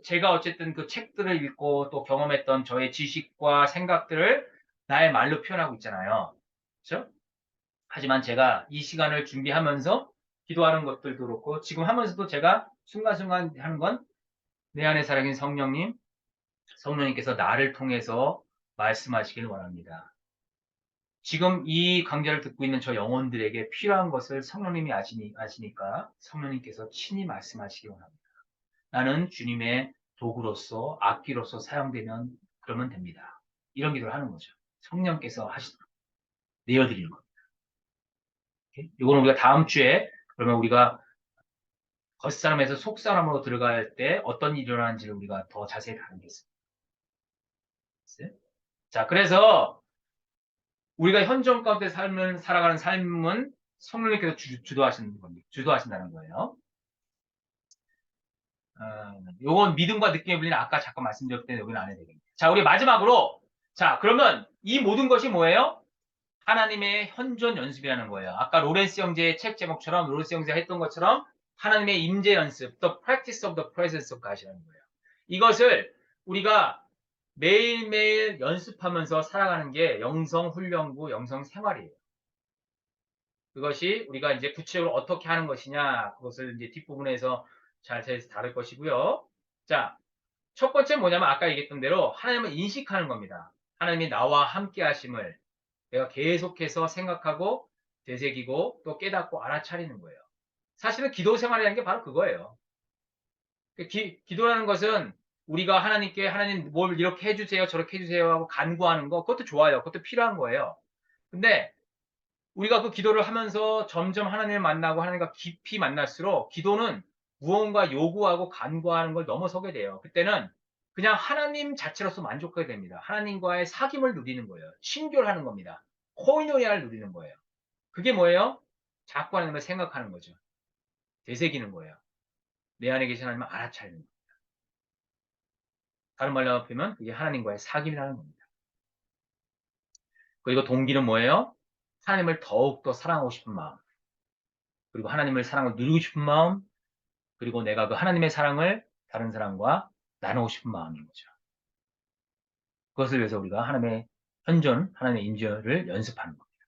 제가 어쨌든 그 책들을 읽고 또 경험했던 저의 지식과 생각들을 나의 말로 표현하고 있잖아요. 그렇죠? 하지만 제가 이 시간을 준비하면서 기도하는 것들도 그렇고 지금 하면서도 제가 순간순간 하는 건 내 안에 살아계신 성령님께서 나를 통해서 말씀하시길 원합니다. 지금 이 강좌를 듣고 있는 저 영혼들에게 필요한 것을 성령님이 아시니까 성령님께서 친히 말씀하시기 원합니다. 나는 주님의 도구로서 악기로서 사용되면 그러면 됩니다. 이런 기도를 하는 거죠. 성령께서 하시도록 내어드리는 겁니다. 이거는 우리가 다음 주에 그러면 우리가 겉사람에서 속사람으로 들어갈 때 어떤 일이 일어나는지를 우리가 더 자세히 다루겠습니다. 자, 그래서 우리가 현존 가운데 살아가는 삶은 성령님께서 주도하시는 겁니다. 주도하신다는 거예요. 요건 믿음과 느낌에 불리는 아까 잠깐 말씀드렸기 때문에 여기는 안 해도 되겠네요. 자, 우리 마지막으로 자, 그러면 이 모든 것이 뭐예요? 하나님의 현존 연습이라는 거예요. 아까 로렌스 형제의 책 제목처럼 로렌스 형제가 했던 것처럼 하나님의 임재 연습, the practice of the presence of God이라는 거예요. 이것을 우리가 매일매일 연습하면서 살아가는 게 영성 훈련구, 영성 생활이에요. 그것이 우리가 이제 구체적으로 어떻게 하는 것이냐, 그것을 이제 뒷부분에서 잘 다룰 것이고요. 자, 첫 번째 뭐냐면 아까 얘기했던 대로 하나님을 인식하는 겁니다. 하나님이 나와 함께 하심을 내가 계속해서 생각하고 되새기고 또 깨닫고 알아차리는 거예요. 사실은 기도 생활이라는 게 바로 그거예요. 기도라는 것은 우리가 하나님께 하나님 뭘 이렇게 해주세요, 저렇게 해주세요 하고 간구하는 거, 그것도 좋아요. 그것도 필요한 거예요. 근데 우리가 그 기도를 하면서 점점 하나님을 만나고 하나님과 깊이 만날수록 기도는 무언가 요구하고 간구하는 걸 넘어서게 돼요. 그때는 그냥 하나님 자체로서 만족하게 됩니다. 하나님과의 사귐을 누리는 거예요. 친교를 하는 겁니다. 코이노니아를 누리는 거예요. 그게 뭐예요? 자꾸 하나님을 생각하는 거죠. 되새기는 거예요. 내 안에 계신 하나님을 알아차리는 거예요. 다른 말로 하면 그게 하나님과의 사귐이라는 겁니다. 그리고 동기는 뭐예요? 하나님을 더욱더 사랑하고 싶은 마음. 그리고 하나님을 사랑을 누리고 싶은 마음. 그리고 내가 그 하나님의 사랑을 다른 사람과 나누고 싶은 마음인 거죠. 그것을 위해서 우리가 하나님의 현존, 하나님의 인절을 연습하는 겁니다.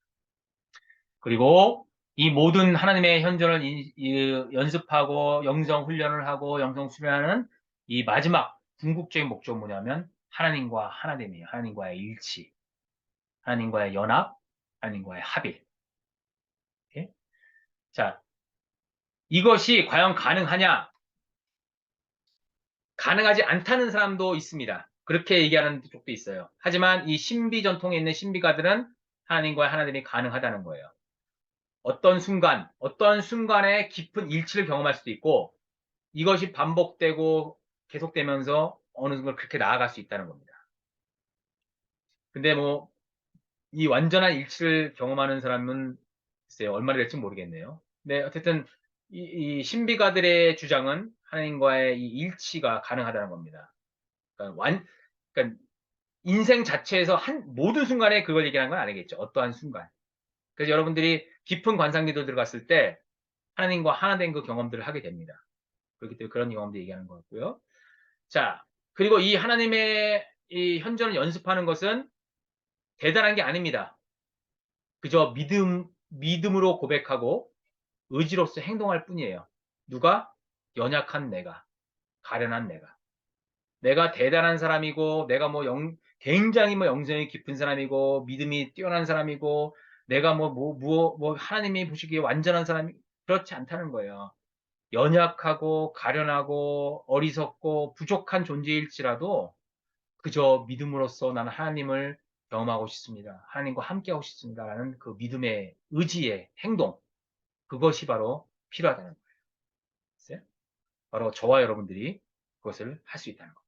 그리고 이 모든 하나님의 현존을 연습하고 영성 훈련을 하고 영성 수련하는 이 마지막 궁극적인 목적은 뭐냐면 하나님과 하나됨이에요. 하나님과의 일치, 하나님과의 연합, 하나님과의 합일. 오케이? 자, 이것이 과연 가능하냐? 가능하지 않다는 사람도 있습니다. 그렇게 얘기하는 쪽도 있어요. 하지만 이 신비 전통에 있는 신비가들은 하나님과 하나님이 가능하다는 거예요. 어떤 순간에 깊은 일치를 경험할 수도 있고 이것이 반복되고 계속되면서 어느 순간 그렇게 나아갈 수 있다는 겁니다. 근데 뭐 이 완전한 일치를 경험하는 사람은 글쎄요, 얼마나 될지 모르겠네요. 근데 어쨌든 이 신비가들의 주장은 하나님과의 이 일치가 가능하다는 겁니다. 그러니까 인생 자체에서 모든 순간에 그걸 얘기하는 건 아니겠죠. 어떠한 순간. 그래서 여러분들이 깊은 관상기도 들어갔을 때 하나님과 하나 된 그 경험들을 하게 됩니다. 그렇기 때문에 그런 경험도 얘기하는 것 같고요. 자, 그리고 이 하나님의 이 현존을 연습하는 것은 대단한 게 아닙니다. 그저 믿음으로 고백하고 의지로서 행동할 뿐이에요. 누가? 연약한 내가, 가련한 내가. 내가 대단한 사람이고, 내가 뭐 굉장히 뭐 영성이 깊은 사람이고, 믿음이 뛰어난 사람이고, 내가 하나님이 보시기에 완전한 사람이, 그렇지 않다는 거예요. 연약하고, 가련하고, 어리석고, 부족한 존재일지라도, 그저 믿음으로써 나는 하나님을 경험하고 싶습니다. 하나님과 함께하고 싶습니다. 라는 그 믿음의 의지의 행동. 그것이 바로 필요하다는 거예요. 바로 저와 여러분들이 그것을 할 수 있다는 거예요.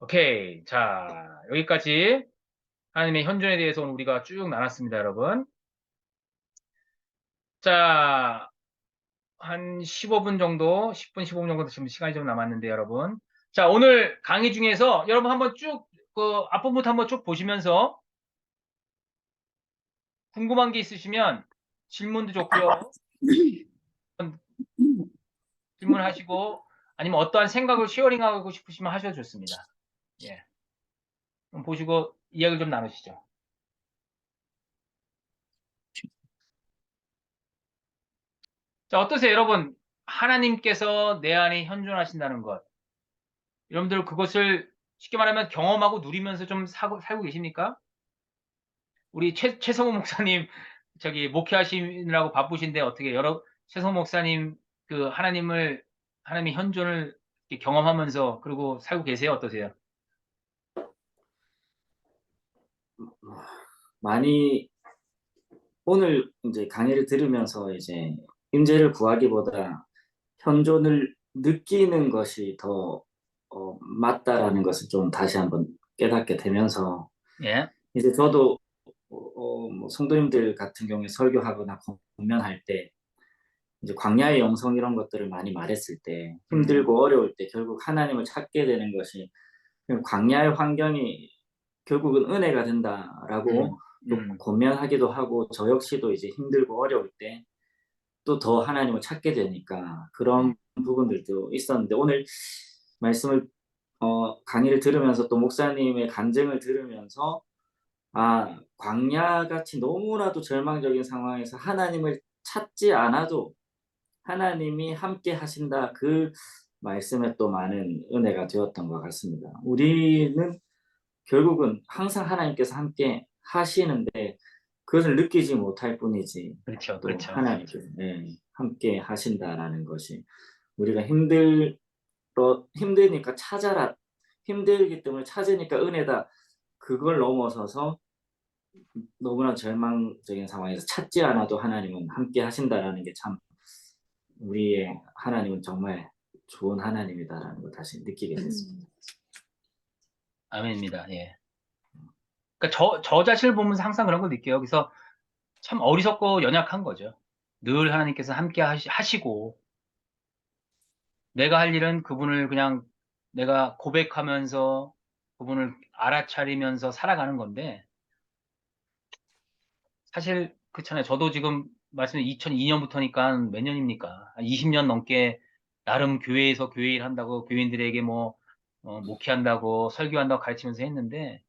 오케이. 자, 여기까지 하나님의 현존에 대해서 오늘 우리가 쭉 나눴습니다, 여러분. 자, 한 15분 정도, 10분, 15분 정도 지금 시간이 좀 남았는데, 여러분. 자, 오늘 강의 중에서 여러분 한번 쭉, 앞부분부터 한번 쭉 보시면서 궁금한 게 있으시면 질문도 좋고요. 질문하시고, 아니면 어떠한 생각을 쉐어링하고 싶으시면 하셔도 좋습니다. 예. 그럼 보시고 이야기를 좀 나누시죠. 자, 어떠세요, 여러분? 하나님께서 내 안에 현존하신다는 것. 여러분들 그것을 쉽게 말하면 경험하고 누리면서 좀 살고 계십니까? 우리 최성호 목사님, 목회하시느라고 바쁘신데 어떻게 최성호 목사님 하나님의 현존을 이렇게 경험하면서 그리고 살고 계세요? 어떠세요? 많이 오늘 이제 강의를 들으면서 이제 임재를 구하기보다 현존을 느끼는 것이 더 맞다라는 것을 좀 다시 한번 깨닫게 되면서 예. 이제 저도 뭐 성도님들 같은 경우에 설교하거나 공면할 때 이제 광야의 영성 이런 것들을 많이 말했을 때 힘들고 어려울 때 결국 하나님을 찾게 되는 것이 광야의 환경이 결국은 은혜가 된다라고 또 권면하기도 하고 저 역시도 이제 힘들고 어려울 때 또 더 하나님을 찾게 되니까 그런 부분들도 있었는데 오늘 말씀을 강의를 들으면서 또 목사님의 간증을 들으면서 아 광야같이 너무나도 절망적인 상황에서 하나님을 찾지 않아도 하나님이 함께 하신다 그 말씀에 또 많은 은혜가 되었던 것 같습니다. 우리는 결국은 항상 하나님께서 함께 하시는데 그것을 느끼지 못할 뿐이지 그렇죠, 또 그렇죠. 하나님께서 함께 하신다라는 것이 우리가 힘드니까 찾아라 힘들기 때문에 찾으니까 은혜다 그걸 넘어서서 너무나 절망적인 상황에서 찾지 않아도 하나님은 함께 하신다라는 게 참 우리의 하나님은 정말 좋은 하나님이다라는 걸 다시 느끼게 됐습니다. 아멘입니다. 예. 그러니까 저 자신을 보면서 항상 그런 걸 느껴요. 그래서 참 어리석고 연약한 거죠. 늘 하나님께서 함께 하시고, 내가 할 일은 그분을 그냥 내가 고백하면서 그분을 알아차리면서 살아가는 건데, 사실 그렇잖아요. 저도 지금 말씀드린 2002년부터니까 몇 년입니까? 20년 넘게 나름 교회에서 교회 일 한다고 교인들에게 목회한다고 설교한다고 가르치면서 했는데,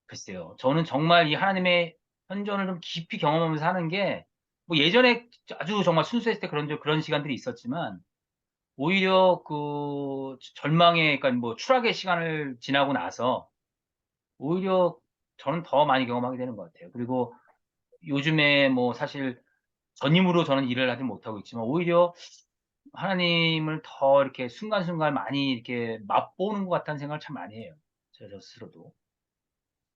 글쎄요. 저는 정말 이 하나님의 현존을 좀 깊이 경험하면서 하는 게, 뭐 예전에 아주 정말 순수했을 때 그런 시간들이 있었지만, 오히려 절망의, 그러니까 뭐 추락의 시간을 지나고 나서, 오히려 저는 더 많이 경험하게 되는 것 같아요. 그리고 요즘에 뭐 사실 전임으로 저는 일을 하지 못하고 있지만, 오히려 하나님을 더 이렇게 순간순간 많이 이렇게 맛보는 것 같다는 생각을 참 많이 해요. 저 스스로도.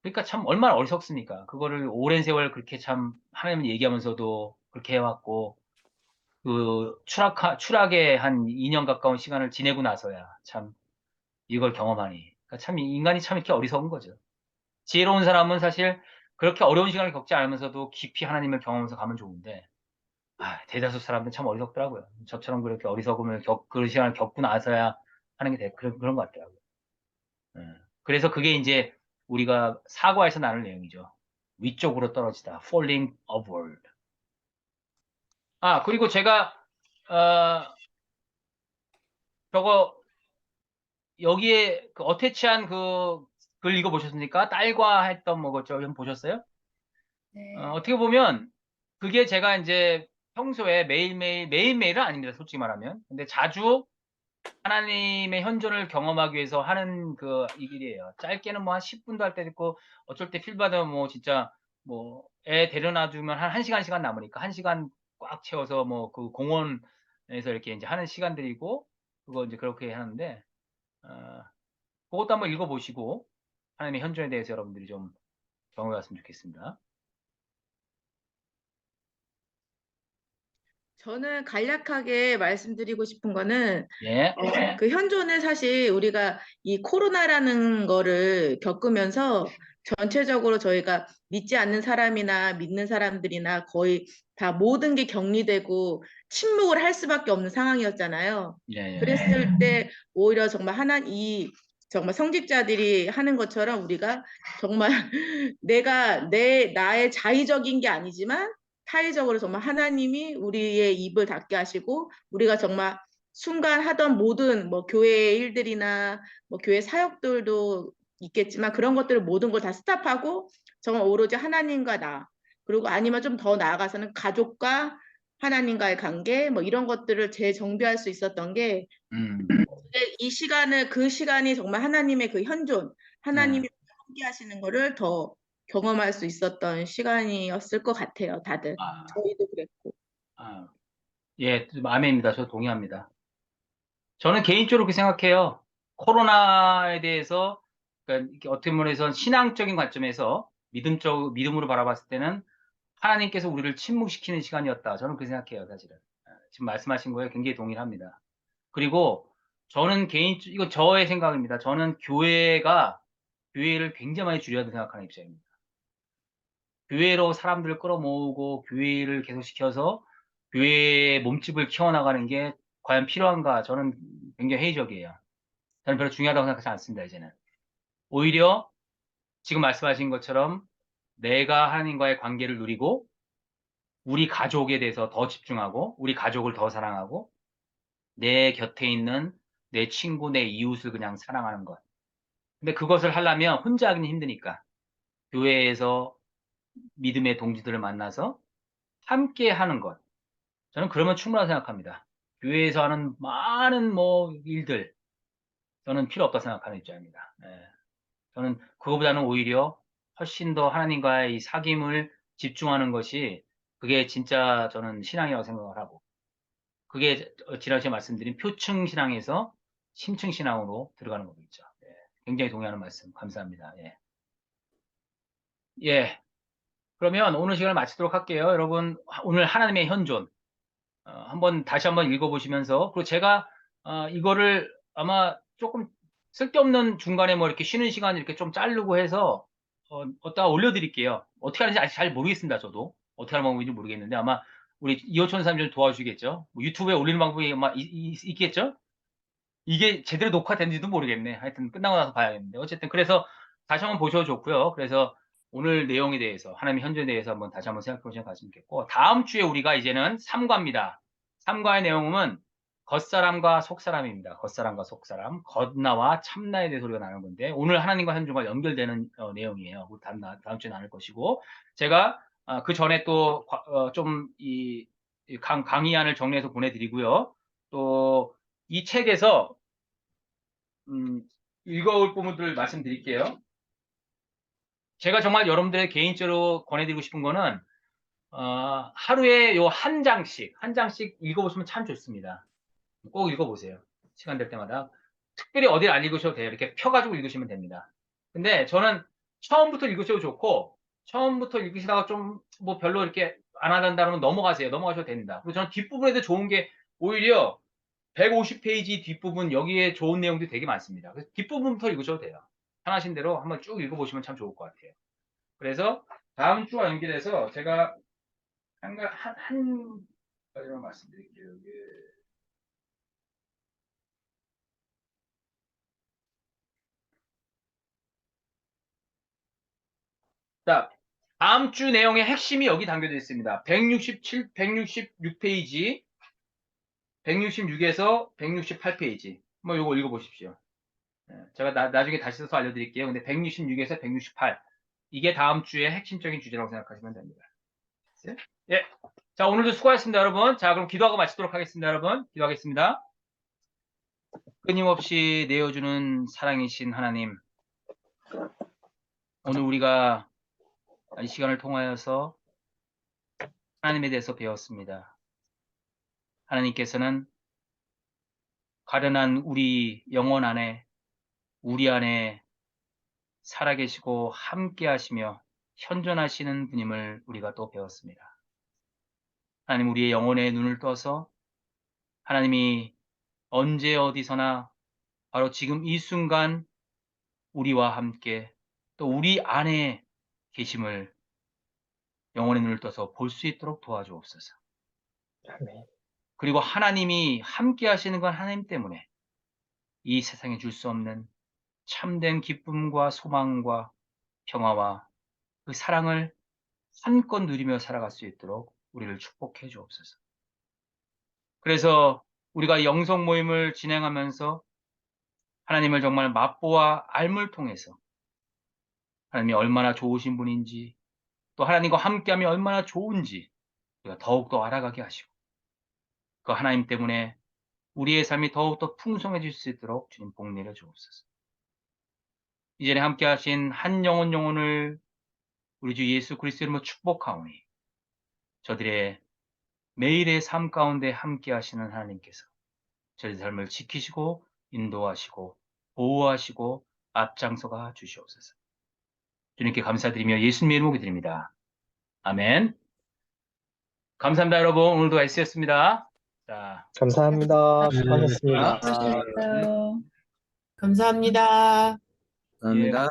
그러니까 참 얼마나 어리석습니까? 그거를 오랜 세월 그렇게 참 하나님을 얘기하면서도 그렇게 해왔고, 추락의 한 2년 가까운 시간을 지내고 나서야 참 이걸 경험하니. 그러니까 참 인간이 참 이렇게 어리석은 거죠. 지혜로운 사람은 사실 그렇게 어려운 시간을 겪지 않으면서도 깊이 하나님을 경험하면서 가면 좋은데, 대다수 사람들은 참 어리석더라고요. 저처럼 그렇게 어리석음을 그 시간을 겪고 나서야 하는 게 그런 것 같더라고요. 예. 그래서 그게 이제 우리가 사과에서 나눌 내용이죠. 위쪽으로 떨어지다. falling upward. 그리고 제가, 어, 저거, 여기에 어태치한 글 읽어보셨습니까? 딸과 했던 그죠? 한번 보셨어요? 네. 어떻게 보면, 그게 제가 이제 평소에 매일매일은 아닙니다. 솔직히 말하면. 근데 자주 하나님의 현존을 경험하기 위해서 하는 이 길이에요. 짧게는 뭐 한 10분도 할 때도 있고, 어쩔 때 필 받으면 뭐 진짜 애 데려다 주면 한 1시간 남으니까 1시간 꽉 채워서 그 공원에서 이렇게 이제 하는 시간들이고, 그거 이제 그렇게 하는데, 어, 그것도 한번 읽어보시고, 하나님의 현존에 대해서 여러분들이 좀 경험해 봤으면 좋겠습니다. 저는 간략하게 말씀드리고 싶은 거는 예. 그 현존은 사실 우리가 이 코로나라는 거를 겪으면서 전체적으로 저희가 믿지 않는 사람이나 믿는 사람들이나 거의 다 모든 게 격리되고 침묵을 할 수밖에 없는 상황이었잖아요. 예, 예. 그랬을 때 오히려 정말 정말 성직자들이 하는 것처럼 우리가 정말 나의 자의적인 게 아니지만 타의적으로 정말 하나님이 우리의 입을 닫게 하시고 우리가 정말 순간 하던 모든 뭐 교회의 일들이나 뭐 교회 사역들도 있겠지만 그런 것들을 모든 걸 다 스탑하고 정말 오로지 하나님과 나 그리고 아니면 좀 더 나아가서는 가족과 하나님과의 관계 뭐 이런 것들을 재정비할 수 있었던 게 그 시간이 정말 하나님의 그 현존, 하나님이 함께 하시는 거를 더 경험할 수 있었던 시간이었을 것 같아요, 다들. 아, 저희도 그랬고. 아, 예, 아멘입니다. 저 동의합니다. 저는 개인적으로 그렇게 생각해요. 코로나에 대해서, 그러니까 이렇게 어떻게 보면 신앙적인 관점에서 믿음으로 바라봤을 때는 하나님께서 우리를 침묵시키는 시간이었다. 저는 그렇게 생각해요, 사실은. 지금 말씀하신 거에 굉장히 동의를 합니다. 그리고 저는 이건 저의 생각입니다. 저는 교회를 굉장히 많이 줄여야 된다고 생각하는 입장입니다. 교회로 사람들을 끌어모으고 교회를 계속 시켜서 교회의 몸집을 키워나가는 게 과연 필요한가? 저는 굉장히 회의적이에요. 저는 별로 중요하다고 생각하지 않습니다, 이제는. 오히려 지금 말씀하신 것처럼 내가 하나님과의 관계를 누리고 우리 가족에 대해서 더 집중하고 우리 가족을 더 사랑하고 내 곁에 있는 내 친구, 내 이웃을 그냥 사랑하는 것. 근데 그것을 하려면 혼자 하기는 힘드니까 교회에서 믿음의 동지들을 만나서 함께 하는 것. 저는 그러면 충분하다고 생각합니다. 교회에서 하는 많은 일들 저는 필요 없다고 생각하는 입장입니다. 예. 저는 그거보다는 오히려 훨씬 더 하나님과의 이 사귐을 집중하는 것이 그게 진짜 저는 신앙이라고 생각을 하고 그게 지난주에 말씀드린 표층 신앙에서 심층 신앙으로 들어가는 거겠죠. 예. 굉장히 동의하는 말씀 감사합니다. 예. 예. 그러면 오늘 시간을 마치도록 할게요. 여러분 오늘 하나님의 현존 다시 한번 읽어보시면서 그리고 제가 이거를 아마 조금 쓸데없는 중간에 뭐 이렇게 쉬는 시간 이렇게 좀 자르고 해서 어디다가 올려드릴게요. 어떻게 하는지 아직 잘 모르겠습니다. 저도 어떻게 하는 방법인지 모르겠는데 아마 우리 이호천 사님 좀 도와주시겠죠. 뭐 유튜브에 올리는 방법이 아마 있겠죠. 이게 제대로 녹화된지도 모르겠네. 하여튼 끝나고 나서 봐야겠는데 어쨌든 그래서 다시 한번 보셔도 좋고요. 그래서 오늘 내용에 대해서 하나님의 현존에 대해서 한번 다시 한번 생각해 보시면 좋겠고 다음 주에 우리가 이제는 3과입니다. 3과의 내용은 겉사람과 속사람입니다. 겉사람과 속사람, 겉나와 참나에 대해서 우리가 나눈 건데 오늘 하나님과 현존과 연결되는 내용이에요. 다음 주에 나눌 것이고 제가 그 전에 또 좀 강의안을 정리해서 보내드리고요. 또 이 책에서 읽어올 부분들을 말씀드릴게요. 제가 정말 여러분들의 개인적으로 권해드리고 싶은 거는 하루에 요 한 장씩 읽어보시면 참 좋습니다. 꼭 읽어보세요. 시간 될 때마다. 특별히 어디를 안 읽으셔도 돼요. 이렇게 펴가지고 읽으시면 됩니다. 근데 저는 처음부터 읽으셔도 좋고 처음부터 읽으시다가 좀 뭐 별로 이렇게 안 하단다면 넘어가세요. 넘어가셔도 됩니다. 그리고 저는 뒷부분에도 좋은 게 오히려 150페이지 뒷부분 여기에 좋은 내용들이 되게 많습니다. 그래서 뒷부분부터 읽으셔도 돼요. 편하신 대로 한번 쭉 읽어보시면 참 좋을 것 같아요. 그래서 다음 주와 연결해서 제가 한 가지만 말씀드릴게요. 자, 다음 주 내용의 핵심이 여기 담겨져 있습니다. 166페이지, 166에서 168페이지. 뭐 요거 읽어보십시오. 제가 나중에 다시 써서 알려드릴게요. 근데 166에서 168. 이게 다음 주의 핵심적인 주제라고 생각하시면 됩니다. 예. 자, 오늘도 수고하셨습니다, 여러분. 자, 그럼 기도하고 마치도록 하겠습니다, 여러분. 기도하겠습니다. 끊임없이 내어주는 사랑이신 하나님. 오늘 우리가 이 시간을 통하여서 하나님에 대해서 배웠습니다. 하나님께서는 가련한 우리 영혼 안에, 우리 안에 살아계시고 함께 하시며 현존하시는 분임을 우리가 또 배웠습니다. 하나님 우리의 영혼의 눈을 떠서 하나님이 언제 어디서나 바로 지금 이 순간 우리와 함께 또 우리 안에 계심을 영혼의 눈을 떠서 볼 수 있도록 도와주옵소서. 아멘. 그리고 하나님이 함께 하시는 건 하나님 때문에 이 세상에 줄 수 없는 참된 기쁨과 소망과 평화와 그 사랑을 한껏 누리며 살아갈 수 있도록 우리를 축복해 주옵소서. 그래서 우리가 영성 모임을 진행하면서 하나님을 정말 맛보아 알물 통해서 하나님이 얼마나 좋으신 분인지 또 하나님과 함께하면 얼마나 좋은지 우리가 더욱더 알아가게 하시고 그 하나님 때문에 우리의 삶이 더욱더 풍성해질 수 있도록 주님 복 내려 주옵소서. 이전에 함께 하신 한 영혼을 우리 주 예수 그리스도 이름으로 축복하오니 저들의 매일의 삶 가운데 함께 하시는 하나님께서 저희 삶을 지키시고 인도하시고 보호하시고 앞장서가 주시옵소서. 주님께 감사드리며 예수님의 이름으로 기도드립니다. 아멘. 감사합니다, 여러분. 오늘도 S였습니다. 자, 감사합니다. 수고하셨습니다. 아, 감사합니다. 감사합니다.